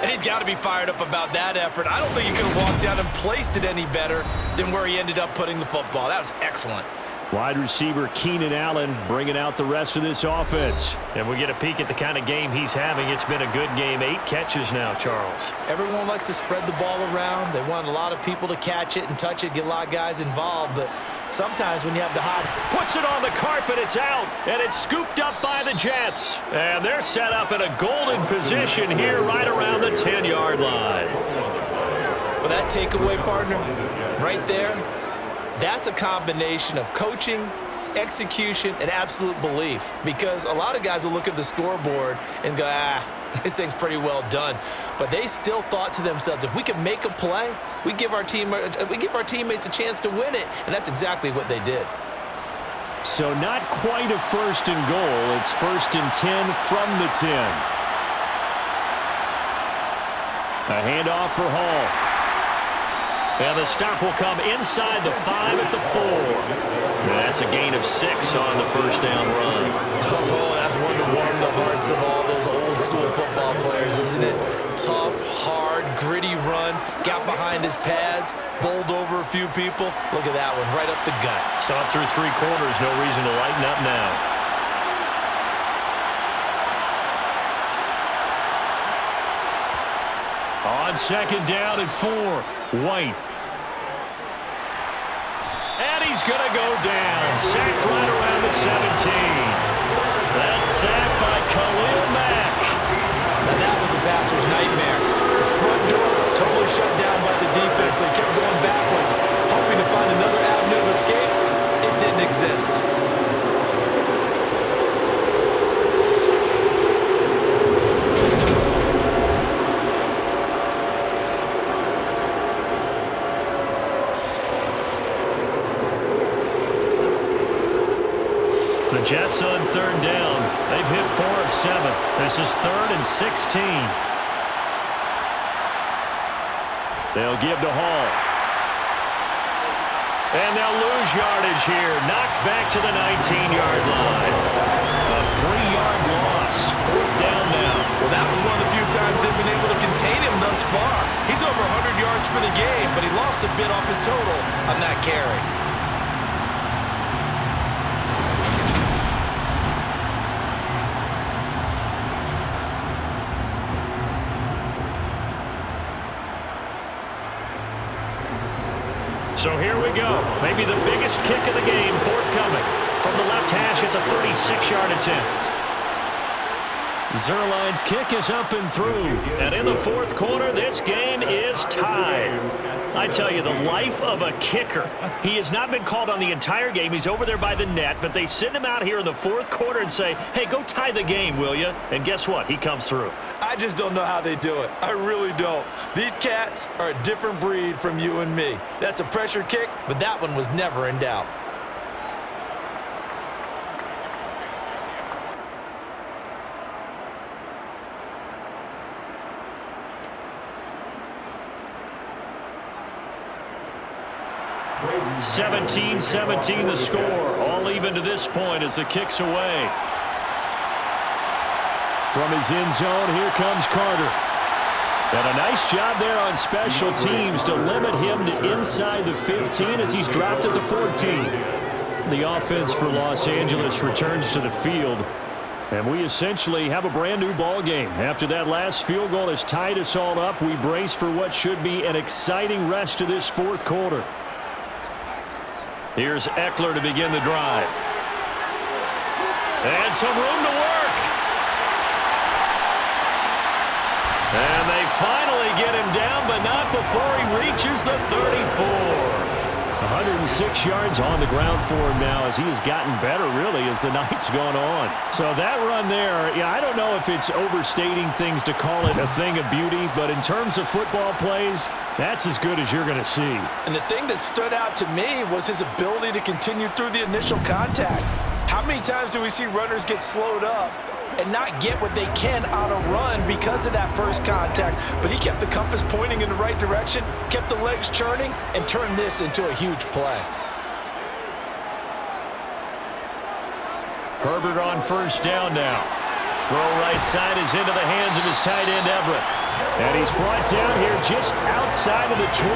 And he's got to be fired up about that effort. I don't think he could have walked down and placed it any better than where he ended up putting the football. That was excellent. Wide receiver Keenan Allen bringing out the rest of this offense. And we get a peek at the kind of game he's having. It's been a good game. 8 catches now, Charles. Everyone likes to spread the ball around. They want a lot of people to catch it and touch it, get a lot of guys involved. But sometimes when you have the hot... Puts it on the carpet, it's out. And it's scooped up by the Jets. And they're set up in a golden position here right around the 10-yard line. Well, that takeaway, partner, right there, that's a combination of coaching, execution, and absolute belief. Because a lot of guys will look at the scoreboard and go, this thing's pretty well done. But they still thought to themselves, if we can make a play, we give our teammates a chance to win it. And that's exactly what they did. So not quite a first and goal. It's first and 10 from the 10. A handoff for Hall. And the stop will come inside the 5 at the 4. That's a gain of 6 on the first down run. Oh, that's one to warm the hearts of all those old school football players, isn't it? Tough, hard, gritty run. Got behind his pads, bowled over a few people. Look at that one, right up the gut. Saw it through 3 quarters. No reason to lighten up now. On second down and 4, White. And he's going to go down. Sacked right around the 17. That's sacked by Khalil Mack. Now that was a passer's nightmare. The front door totally shut down by the defense. They kept going backwards, hoping to find another avenue of escape. It didn't exist. The Jets on third down. They've hit 4 of 7. This is 3rd and 16. They'll give to Hall. And they'll lose yardage here. Knocked back to the 19-yard line. A 3-yard loss. 4th down now. Well, that was one of the few times they've been able to contain him thus far. He's over 100 yards for the game, but he lost a bit off his total on that carry. So here we go. Maybe the biggest kick of the game forthcoming. From the left hash, it's a 36-yard attempt. Zerline's kick is up and through. And in the 4th quarter, this game is tied. I tell you, the life of a kicker. He has not been called on the entire game. He's over there by the net, but they send him out here in the 4th quarter and say, hey, go tie the game, will you? And guess what? He comes through. I just don't know how they do it. I really don't. These cats are a different breed from you and me. That's a pressure kick, but that one was never in doubt. Brady 17-17 the score. All even to this point as the kick's away. From his end zone, here comes Carter. And a nice job there on special teams to limit him to inside the 15 as he's dropped at the 14. The offense for Los Angeles returns to the field. And we essentially have a brand new ball game. After that last field goal has tied us all up, we brace for what should be an exciting rest to this 4th quarter. Here's Eckler to begin the drive. And some room to work. is the 34. 106 yards on the ground for him now as he has gotten better, really, as the night's gone on. So that run there, yeah, I don't know if it's overstating things to call it a thing of beauty, but in terms of football plays, that's as good as you're going to see. And the thing that stood out to me was his ability to continue through the initial contact. How many times do we see runners get slowed up and not get what they can on a run because of that first contact? But he kept the compass pointing in the right direction, kept the legs churning, and turned this into a huge play. Herbert on first down now. Throw right side is into the hands of his tight end, Everett. And he's brought down here just outside of the 20.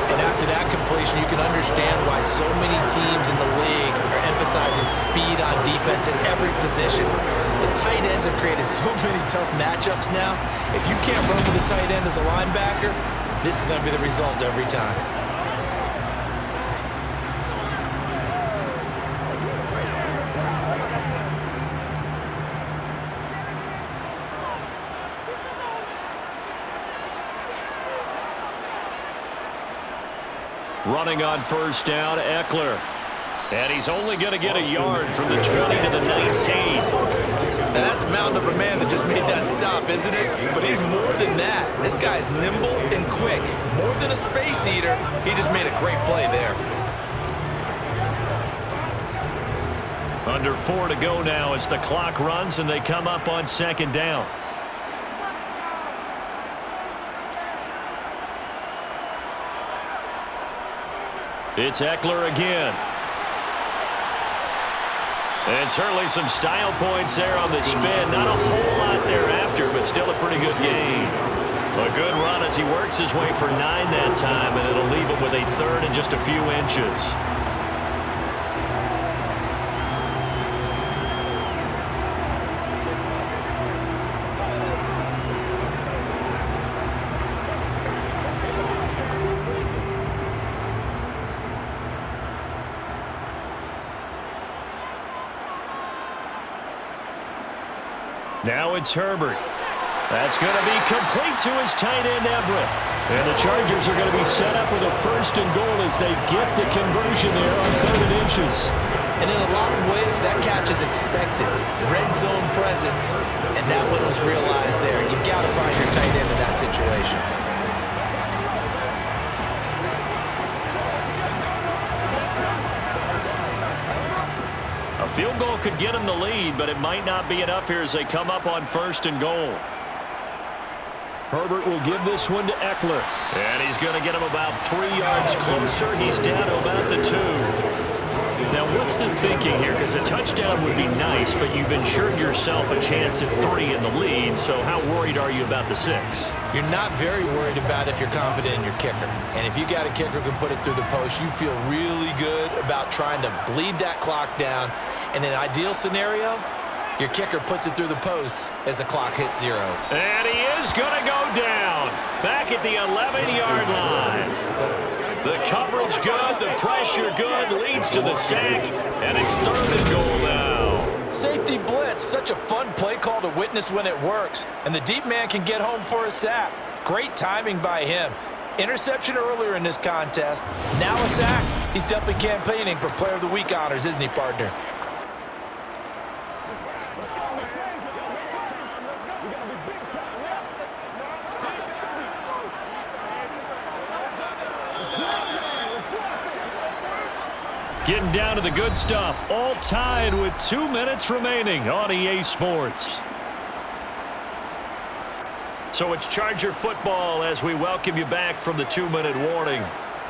And after that completion, you can understand why so many teams in the league are emphasizing speed on defense at every position. The tight ends have created so many tough matchups now. If you can't run with the tight end as a linebacker, this is going to be the result every time. Running on first down, Eckler. And he's only going to get a yard from the 20 to the 19. That's a mountain of a man that just made that stop, isn't it? But he's more than that. This guy's nimble and quick. More than a space eater, he just made a great play there. Under 4 to go now as the clock runs and they come up on second down. It's Eckler again. And certainly some style points there on the spin. Not a whole lot thereafter, but still a pretty good gain. A good run as he works his way for 9 that time, and it'll leave him with a third and just a few inches. Now it's Herbert. That's going to be complete to his tight end, Everett. And the Chargers are going to be set up with a first and goal as they get the conversion there on 3rd and inches. And in a lot of ways, that catch is expected. Red zone presence, and that one was realized there. You've got to find your tight end in that situation. A field goal could get him the lead, but it might not be enough here as they come up on first and goal. Herbert will give this one to Eckler. And he's going to get him about 3 yards closer. He's down to about the 2. Now, what's the thinking here? Because a touchdown would be nice, but you've ensured yourself a chance at 3 in the lead, so how worried are you about the 6? You're not very worried about if you're confident in your kicker. And if you got a kicker who can put it through the post, you feel really good about trying to bleed that clock down. In an ideal scenario, your kicker puts it through the post as the clock hits 0. And he is going to go down back at the 11-yard line. The coverage good, the pressure good, leads to the sack, and it's 3rd and goal now. Safety blitz, such a fun play call to witness when it works. And the deep man can get home for a sack. Great timing by him. Interception earlier in this contest. Now a sack. He's definitely campaigning for Player of the Week honors, isn't he, partner? Getting down to the good stuff, all tied with 2 minutes remaining on EA Sports. So it's Charger football as we welcome you back from the 2-minute warning.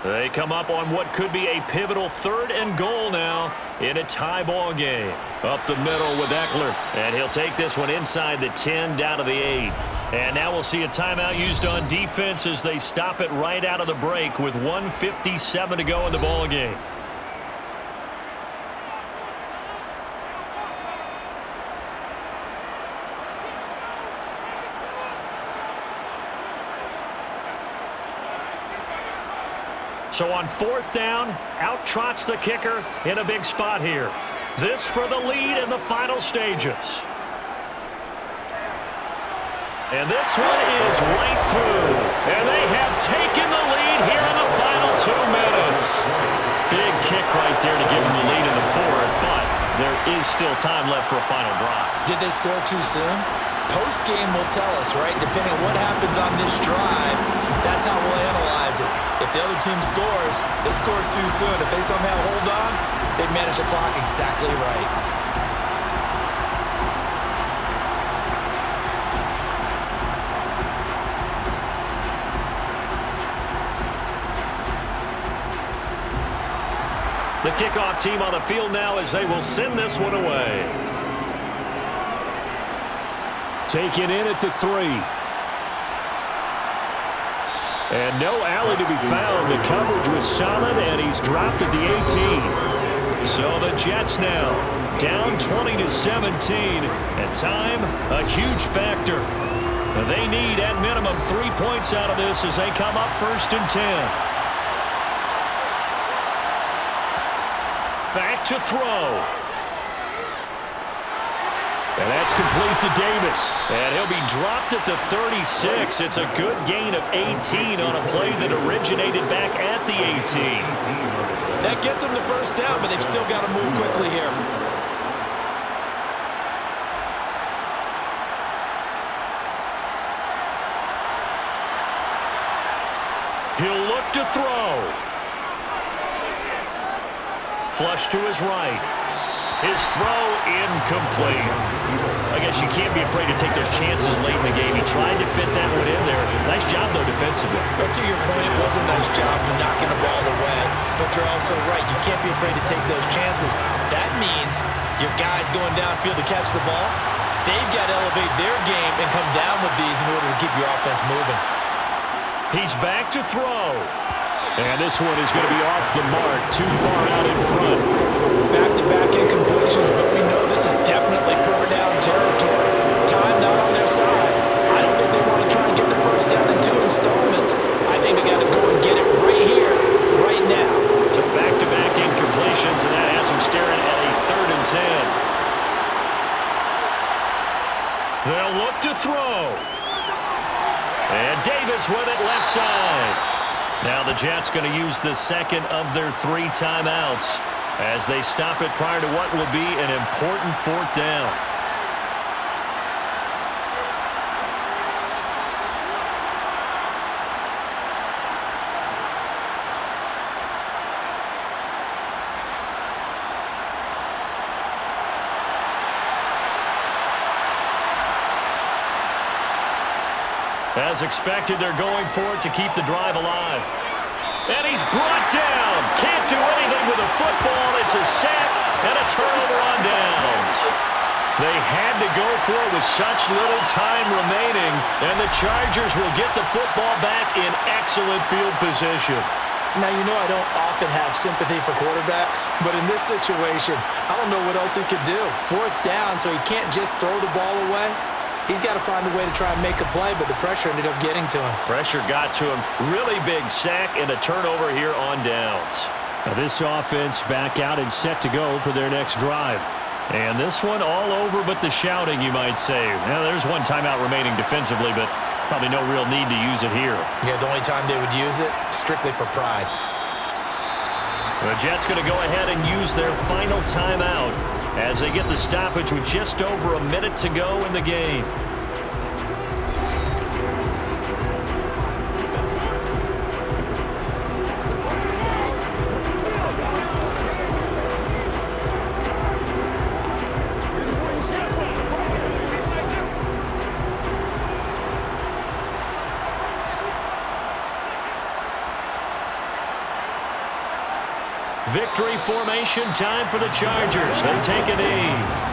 They come up on what could be a pivotal 3rd and goal now in a tie ball game. Up the middle with Eckler, and he'll take this one inside the 10 down to the 8. And now we'll see a timeout used on defense as they stop it right out of the break with 1:57 to go in the ball game. So on 4th down, out trots the kicker in a big spot here. This for the lead in the final stages. And this one is right through. And they have taken the lead here in the final 2 minutes. Big kick right there to give them the lead in the fourth, but there is still time left for a final drive. Did they score too soon? Post-game will tell us, right? Depending on what happens on this drive, that's how we'll analyze it. If the other team scores, they scored too soon. If they somehow hold on, they manage the clock exactly right. The kickoff team on the field now as they will send this one away. Taken in at the 3. And no alley to be found. The coverage was solid, and he's dropped at the 18. So the Jets now down 20-17. And time, a huge factor. They need at minimum 3 points out of this as they come up 1st and 10. Back to throw. And that's complete to Davis. And he'll be dropped at the 36. It's a good gain of 18 on a play that originated back at the 18. That gets them the first down, but they've still got to move quickly here. He'll look to throw. Flush to his right. His throw incomplete. I guess you can't be afraid to take those chances late in the game. He tried to fit that one in there. Nice job, though, defensively. But to your point, it was a nice job knocking the ball away. But you're also right. You can't be afraid to take those chances. That means your guys going downfield to catch the ball, they've got to elevate their game and come down with these in order to keep your offense moving. He's back to throw. And this one is going to be off the mark, too far out in front. Back-to-back incompletions, but we know this is definitely 4-down territory. Time not on their side. I don't think they want to try and get the first down in 2 installments. I think they got to go and get it right here, right now. So back-to-back incompletions, and that has them staring at a 3rd and 10. They'll look to throw. And Davis with it left side. Now the Jets going to use the second of their 3 timeouts as they stop it prior to what will be an important 4th down. As expected, they're going for it to keep the drive alive. And he's brought down. Can't do anything with a football. It's a sack and a turnover on downs. They had to go for it with such little time remaining, and the Chargers will get the football back in excellent field position. Now, you know I don't often have sympathy for quarterbacks, but in this situation, I don't know what else he could do. 4th down, so he can't just throw the ball away. He's got to find a way to try and make a play, but the pressure ended up getting to him. Pressure got to him. Really big sack and a turnover here on downs. Now this offense back out and set to go for their next drive. And this one all over but the shouting, you might say. Now, there's 1 timeout remaining defensively, but probably no real need to use it here. Yeah, the only time they would use it, strictly for pride. The Jets going to go ahead and use their final timeout as they get the stoppage with just over a minute to go in the game. Victory formation time for the Chargers. They take a knee.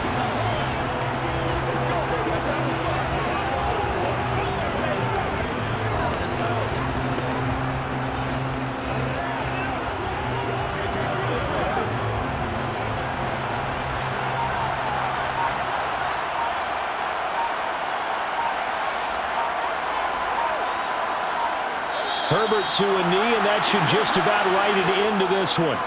Herbert to a knee, and that should just about write it into this one.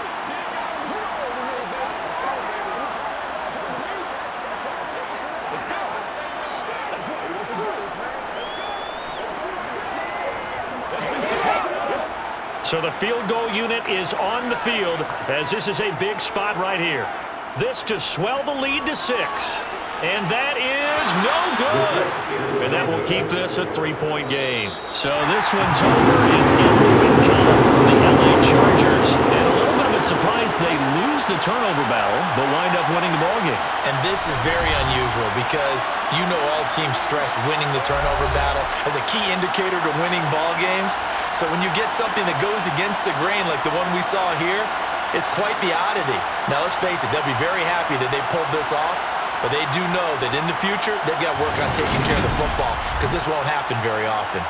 So the field goal unit is on the field as this is a big spot right here. This to swell the lead to 6. And that is no good. And that will keep this a 3-point game. So this one's over. It's in the win column for the LA Chargers. And a little bit of a surprise they lose the turnover battle, but wind up winning the ballgame. And this is very unusual because you know all teams stress winning the turnover battle as a key indicator to winning ball games. So when you get something that goes against the grain like the one we saw here, it's quite the oddity. Now let's face it, they'll be very happy that they pulled this off. But they do know that in the future, they've got to work on taking care of the football because this won't happen very often.